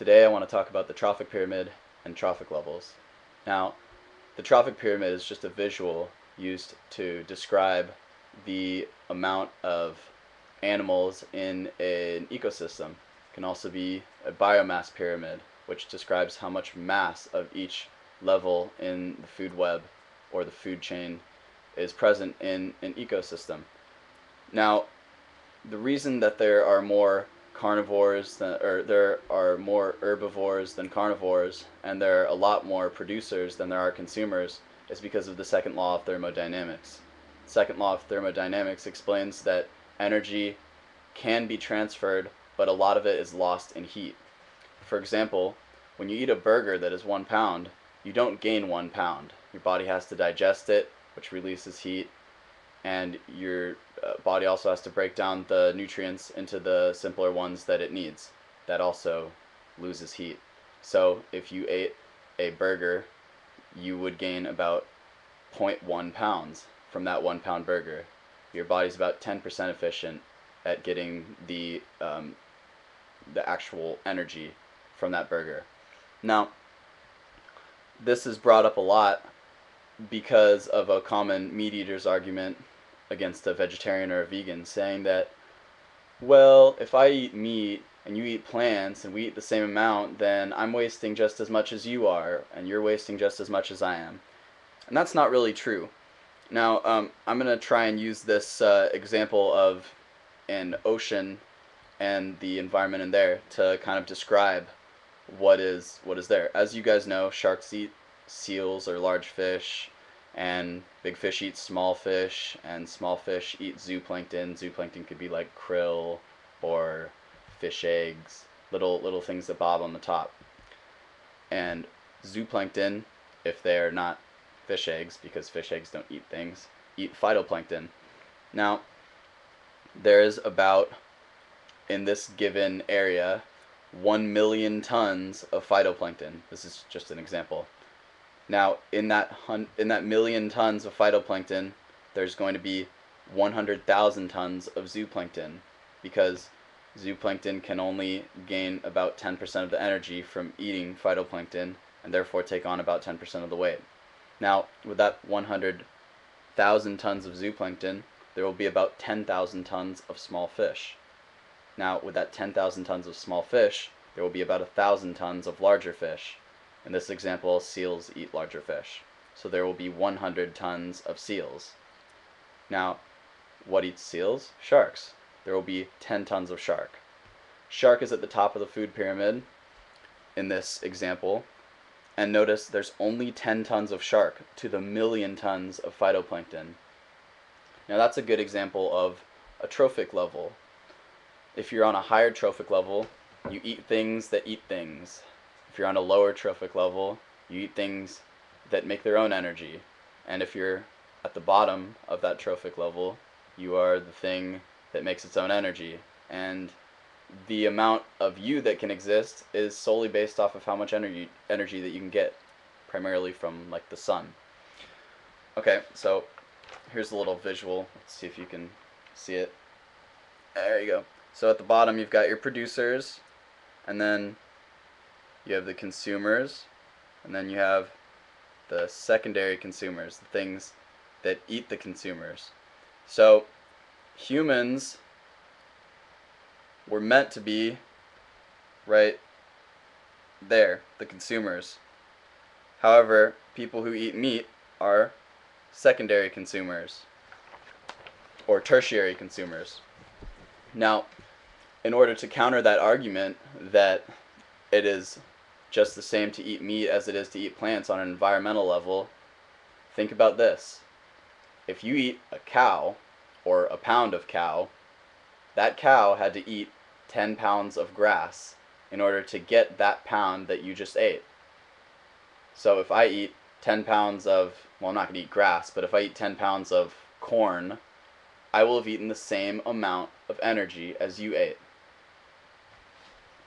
Today I want to talk about the trophic pyramid and trophic levels. Now, the trophic pyramid is just a visual used to describe the amount of animals in an ecosystem. It can also be a biomass pyramid, which describes how much mass of each level in the food web or the food chain is present in an ecosystem. Now, the reason that there are more carnivores there are more herbivores than carnivores, and there are a lot more producers than there are consumers, is because of the second law of thermodynamics. The second law of thermodynamics explains that energy can be transferred, but a lot of it is lost in heat. For example, when you eat a burger that is 1 pound, you don't gain 1 pound. Your body has to digest it, which releases heat, and your body also has to break down the nutrients into the simpler ones that it needs. That also loses heat. So if you ate a burger, you would gain about 0.1 pounds from that 1 pound burger. Your body's about 10% efficient at getting the actual energy from that burger. Now, this is brought up a lot because of a common meat eater's argument against a vegetarian or a vegan, saying that, well, if I eat meat and you eat plants and we eat the same amount, then I'm wasting just as much as you are, and you're wasting just as much as I am. And that's not really true. Now, I'm going to try and use this example of an ocean and the environment in there to kind of describe what is there. As you guys know, sharks eat seals or large fish, and big fish eat small fish, and small fish eat zooplankton. Zooplankton could be like krill or fish eggs, little things that bob on the top. And zooplankton, if they're not fish eggs, because fish eggs don't eat things, eat phytoplankton. Now, there is about, in this given area, 1 million tons of phytoplankton. This is just an example. Now, in that million tons of phytoplankton, there's going to be 100,000 tons of zooplankton, because zooplankton can only gain about 10% of the energy from eating phytoplankton, and therefore take on about 10% of the weight. Now, with that 100,000 tons of zooplankton, there will be about 10,000 tons of small fish. Now, with that 10,000 tons of small fish, there will be about 1,000 tons of larger fish. In this example, seals eat larger fish. So there will be 100 tons of seals. Now, what eats seals? Sharks. There will be 10 tons of shark. Shark is at the top of the food pyramid in this example. And notice there's only 10 tons of shark to the million tons of phytoplankton. Now that's a good example of a trophic level. If you're on a higher trophic level, you eat things that eat things. If you're on a lower trophic level, you eat things that make their own energy. And if you're at the bottom of that trophic level, you are the thing that makes its own energy. And the amount of you that can exist is solely based off of how much energy that you can get, primarily from like the sun. Okay, so here's a little visual. Let's see if you can see it. There you go. So at the bottom you've got your producers, and then you have the consumers, and then you have the secondary consumers, the things that eat the consumers. So humans were meant to be right there, the consumers. However, people who eat meat are secondary consumers, or tertiary consumers. Now, in order to counter that argument that it is just the same to eat meat as it is to eat plants on an environmental level, think about this. If you eat a cow, or a pound of cow, that cow had to eat 10 pounds of grass in order to get that pound that you just ate. So if I eat 10 pounds of, well, I'm not going to eat grass, but if I eat 10 pounds of corn, I will have eaten the same amount of energy as you ate.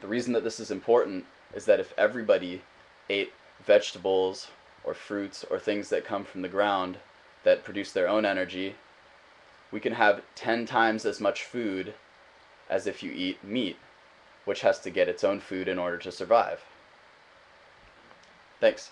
The reason that this is important is that if everybody ate vegetables or fruits or things that come from the ground that produce their own energy, we can have 10 times as much food as if you eat meat. which has to get its own food in order to survive. Thanks.